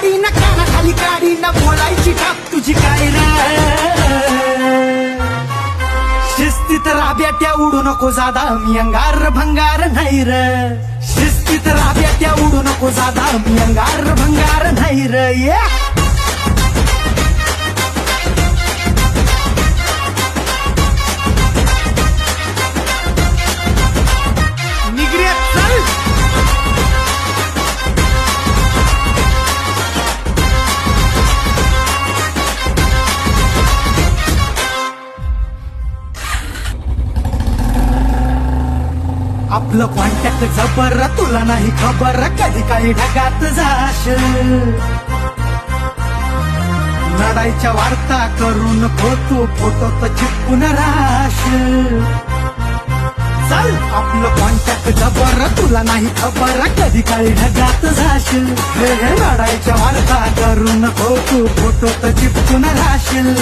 गाडी ना काना खाली गाडी ना बोलायची टाप तुझी काय रे शिस्तीत राब्याट्या उडू नको जादा मी अंगार भंगार नाही र शिस्तीत राब्याट्या उडू नको जादा मी अंगार भंगार नाही र आपलं कॉन्टॅक्ट जबर तुला नाही खबर कधी काही ढगात जाशील लढाईच्या वार्ता करून फोटो तर चिपकून राहशील चल आपलं कॉन्टॅक्ट जबर तुला नाही खबर कधी काही ढगात जाशील लढाईच्या वार्ता करून फोटो तर चिपकून राहशील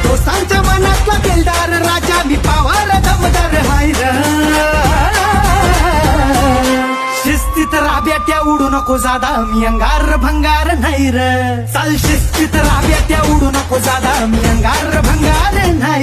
दोस्तांच्या मनातला दिलदार राजा मी पावार दमदार शिस्तीत राब्याट्या उडू नको जादा मी अंगार भंगार नाही र चल शिस्तीत राब्याट्या उडू नको जादा मी अंगार भंगार नाही